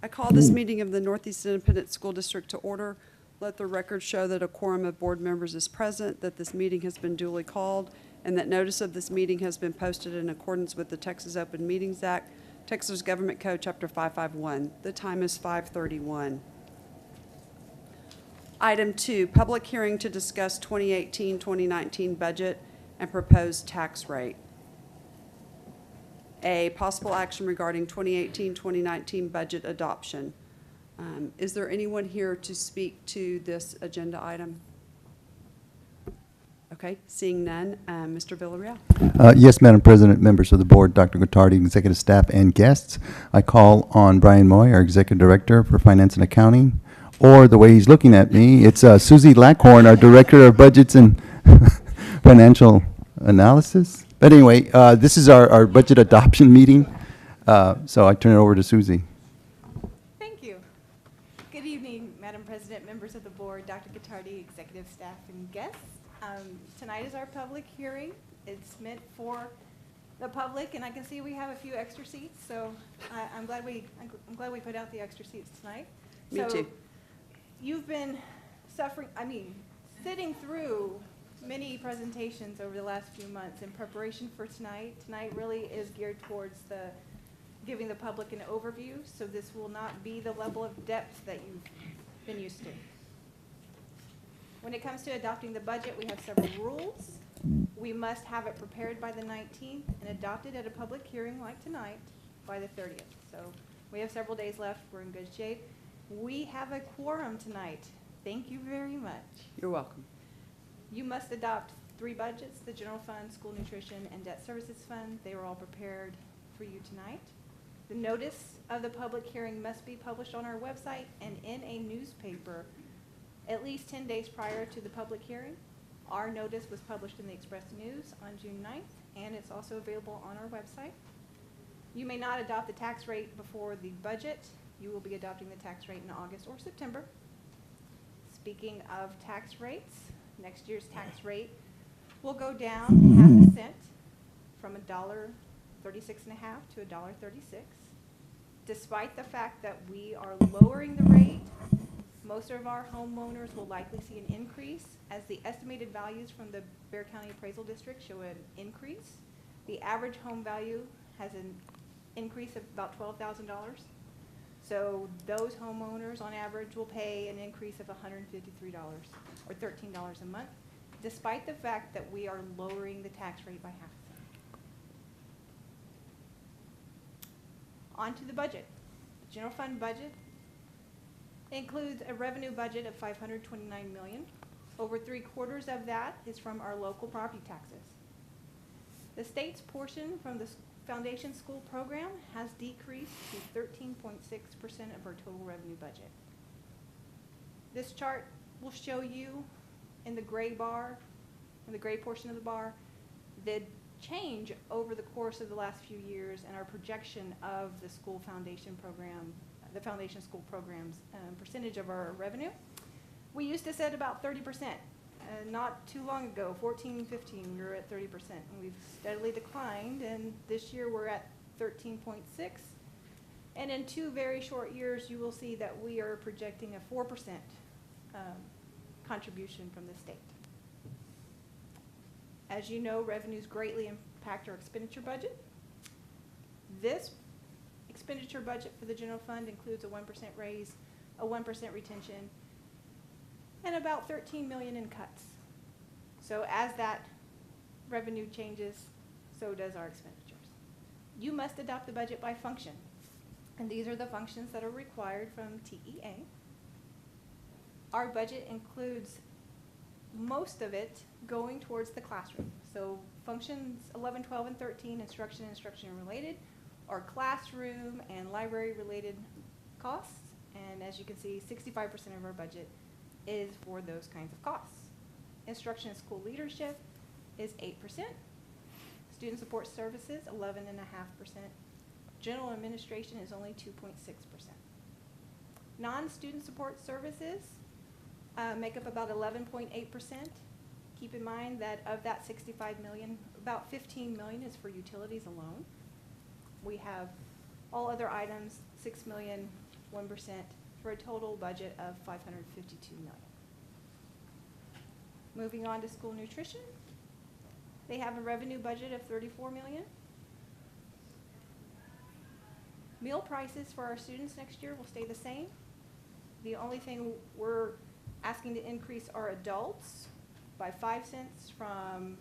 I call this meeting of the Northeast Independent School District to order. Let the record show that a quorum of board members is present, that this meeting has been duly called, and that notice of this meeting has been posted in accordance with the Texas Open Meetings Act, Texas Government Code, Chapter 551. The time is 5:31. Item 2, public hearing to discuss 2018-2019 budget and proposed tax rate. A, possible action regarding 2018-2019 budget adoption. Is there anyone here to speak to this agenda item? Okay, seeing none, Mr. Villarreal. Yes, Madam President, members of the board, Dr. Gottardy, executive staff, and guests. I call on Brian Moy, our Executive Director for Finance and Accounting, or the way he's looking at me, it's Susie Lackhorn, our Director of Budgets and Financial Analysis. But anyway, this is our budget adoption meeting, so I turn it over to Susie. Thank you. Good evening, Madam President, members of the board, Dr. Gottardy, executive staff, and guests. Tonight is our public hearing. It's meant for the public, and I can see we have a few extra seats, so I'm glad we put out the extra seats tonight. Me too. You've been sitting through many presentations over the last few months in preparation for tonight. Tonight really is geared towards giving the public an overview, so this will not be the level of depth that you've been used to. When it comes to adopting the budget, we have several rules. We must have it prepared by the 19th and adopted at a public hearing like tonight by the 30th. So we have several days left. We're in good shape. We have a quorum tonight. Thank you very much. You're welcome. You must adopt 3 budgets: the general fund, school nutrition, and debt services fund. They were all prepared for you tonight. The notice of the public hearing must be published on our website and in a newspaper at least 10 days prior to the public hearing. Our notice was published in the Express News on June 9th, and it's also available on our website. You may not adopt the tax rate before the budget. You will be adopting the tax rate in August or September. Speaking of tax rates, next year's tax rate will go down half a cent from $1.36.5 to $1.36. Despite the fact that we are lowering the rate, most of our homeowners will likely see an increase, as the estimated values from the Bexar County Appraisal District show an increase. The average home value has an increase of about $12,000. So those homeowners on average will pay an increase of $153 or $13 a month, despite the fact that we are lowering the tax rate by half a cent. On to the budget. The general fund budget includes a revenue budget of $529 million. Over 3/4 of that is from our local property taxes. The state's portion from the Foundation School Program has decreased to 13.6% of our total revenue budget. This chart will show you in the gray bar, in the gray portion of the bar, the change over the course of the last few years and our projection of the school foundation program, the foundation school program's percentage of our revenue. We used to set about 30%. Not too long ago, 14, 15, we were at 30%, and we've steadily declined, and this year we're at 13.6. And in 2 very short years, you will see that we are projecting a 4% contribution from the state. As you know, revenues greatly impact our expenditure budget. This expenditure budget for the general fund includes a 1% raise, a 1% retention, and about $13 million in cuts. So as that revenue changes, so does our expenditures. You must adopt the budget by function, and these are the functions that are required from TEA. Our budget includes most of it going towards the classroom. So functions 11, 12, and 13, instruction and instruction related, are classroom and library related costs. And as you can see, 65% of our budget is for those kinds of costs. Instruction and school leadership is 8%. Student support services, 11.5%. General administration is only 2.6%. Non-student support services make up about 11.8%. Keep in mind that of that $65 million, about $15 million is for utilities alone. We have all other items, $6 million 1%, for a total budget of $552 million. Moving on to school nutrition. They have a revenue budget of $34 million. Meal prices for our students next year will stay the same. The only thing we're asking to increase are adults by 5 cents from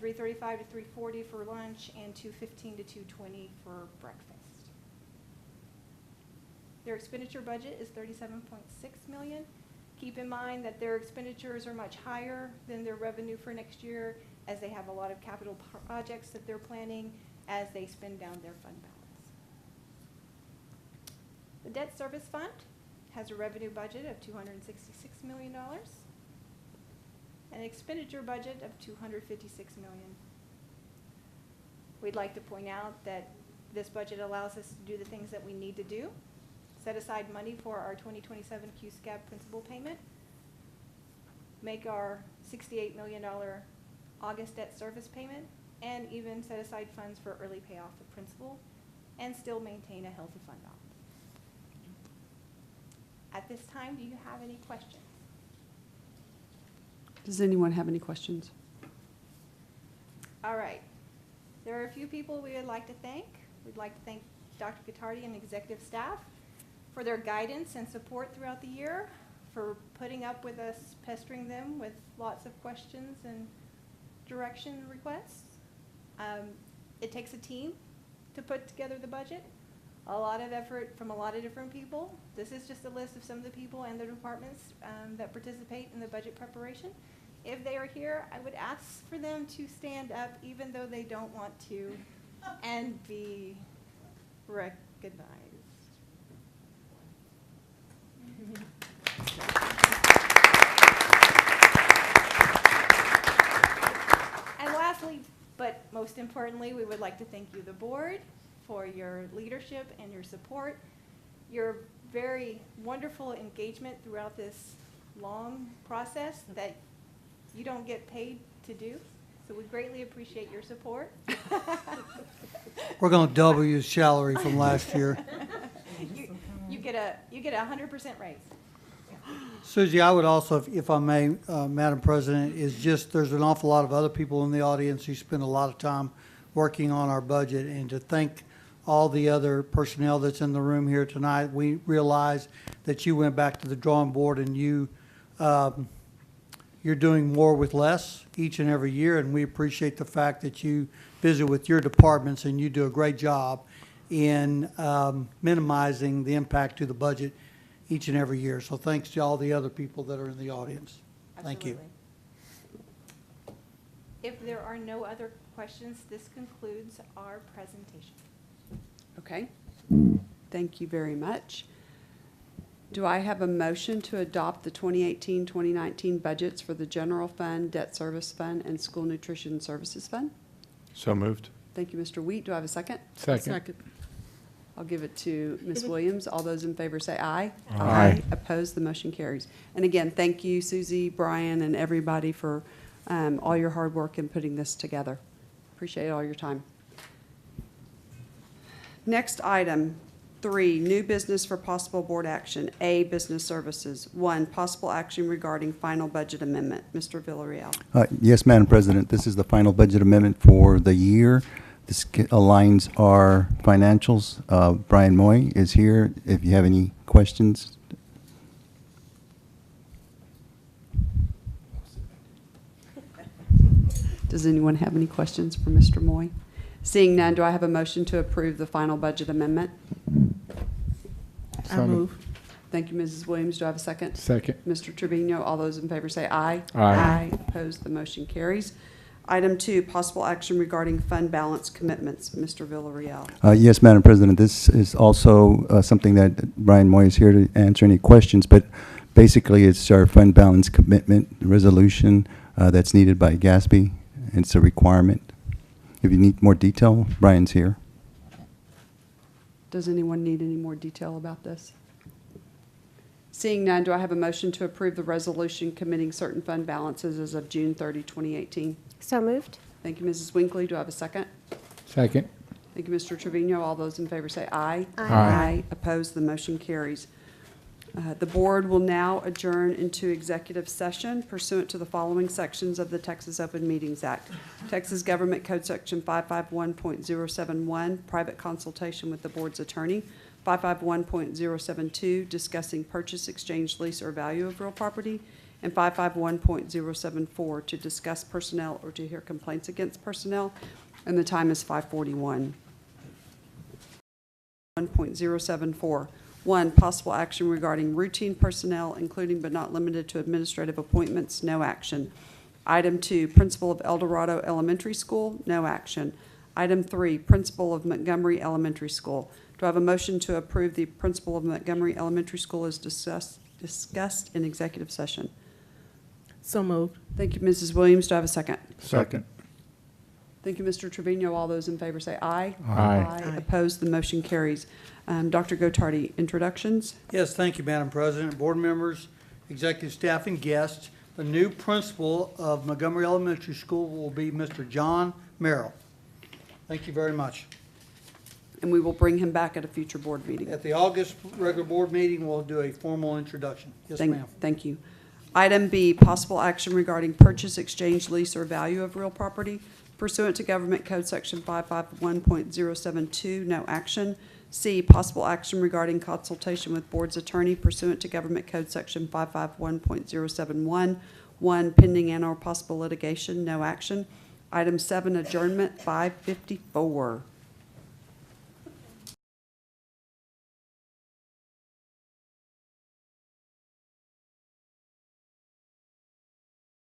$3.35 to $3.40 for lunch and $2.15 to $2.20 for breakfast. Their expenditure budget is $37.6 million. Keep in mind that their expenditures are much higher than their revenue for next year, as they have a lot of capital projects that they're planning as they spend down their fund balance. The debt service fund has a revenue budget of $266 million, an expenditure budget of $256 million. We'd like to point out that this budget allows us to do the things that we need to do: set aside money for our 2027 QSCAB principal payment, make our $68 million August debt service payment, and even set aside funds for early payoff of principal, and still maintain a healthy fund balance. At this time, do you have any questions? Does anyone have any questions? All right. There are a few people we would like to thank. We'd like to thank Dr. Gottardy and executive staff for their guidance and support throughout the year, for putting up with us pestering them with lots of questions and direction requests. It takes a team to put together the budget, a lot of effort from a lot of different people. This is just a list of some of the people and the departments that participate in the budget preparation. If they are here, I would ask for them to stand up even though they don't want to and be recognized. And lastly, but most importantly, we would like to thank you, the board, for your leadership and your support, your very wonderful engagement throughout this long process that you don't get paid to do. So we greatly appreciate your support. We're going to double your salary from last year. You get a 100% raise. Susie, I would also, if I may, Madam President, is just there's an awful lot of other people in the audience who spend a lot of time working on our budget, and to thank all the other personnel that's in the room here tonight. We realize that you went back to the drawing board and you're doing more with less each and every year, and we appreciate the fact that you visit with your departments and you do a great job in minimizing the impact to the budget each and every year. So thanks to all the other people that are in the audience. Thank you. Absolutely. If there are no other questions, this concludes our presentation. Okay. Thank you very much. Do I have a motion to adopt the 2018-2019 budgets for the General Fund, Debt Service Fund, and School Nutrition Services Fund? So moved. Thank you, Mr. Wheat. Do I have a second? Second. I'll give it to Ms. Williams. All those in favor say aye. Aye. Opposed, the motion carries. And again, thank you, Susie, Brian, and everybody for all your hard work in putting this together. Appreciate all your time. Next item, 3, new business for possible board action. A, business services. 1, possible action regarding final budget amendment. Mr. Villarreal. Yes, Madam President, this is the final budget amendment for the year. This aligns our financials. Brian Moy is here if you have any questions. Does anyone have any questions for Mr. Moy? Seeing none, do I have a motion to approve the final budget amendment? I move. Thank you, Mrs. Williams. Do I have a second? Second. Mr. Trevino, all those in favor say aye. Aye. Opposed, the motion carries. Item 2, possible action regarding fund balance commitments. Mr. Villarreal. Yes, Madam President, this is also something that Brian Moy is here to answer any questions, but basically it's our fund balance commitment resolution that's needed by GASB. It's a requirement. If you need more detail, Brian's here. Does anyone need any more detail about this? Seeing none, do I have a motion to approve the resolution committing certain fund balances as of June 30, 2018? So moved. Thank you, Mrs. Winkley. Do I have a second? Second. Thank Thank you, Mr. Trevino. All those in favor say aye. Aye. Opposed, the motion carries. The board will now adjourn into executive session pursuant to the following sections of the Texas Open Meetings Act. Texas Government Code Section 551.071, private consultation with the board's attorney. 551.072, discussing purchase, exchange, lease, or value of real property. And 551.074, to discuss personnel or to hear complaints against personnel. And the time is 5:41. 1.074. 1, possible action regarding routine personnel, including but not limited to administrative appointments, no action. Item 2, principal of El Dorado Elementary School, no action. Item 3, principal of Montgomery Elementary School. Do I have a motion to approve the principal of Montgomery Elementary School as discussed in executive session? So moved. Thank you, Mrs. Williams. Do I have a second? Second. Thank you, Mr. Trevino. All those in favor say aye. Aye. Opposed, the motion carries. Dr. Gottardy, introductions? Yes, thank you, Madam President, board members, executive staff, and guests. The new principal of Montgomery Elementary School will be Mr. John Merrill. Thank you very much. And we will bring him back at a future board meeting. At the August regular board meeting, we'll do a formal introduction. Yes, ma'am. Thank you. Item B, possible action regarding purchase, exchange, lease, or value of real property pursuant to Government Code Section 551.072, no action. C, possible action regarding consultation with board's attorney pursuant to Government Code Section 551.071, 1, pending and or possible litigation, no action. Item 7, adjournment, 5:54.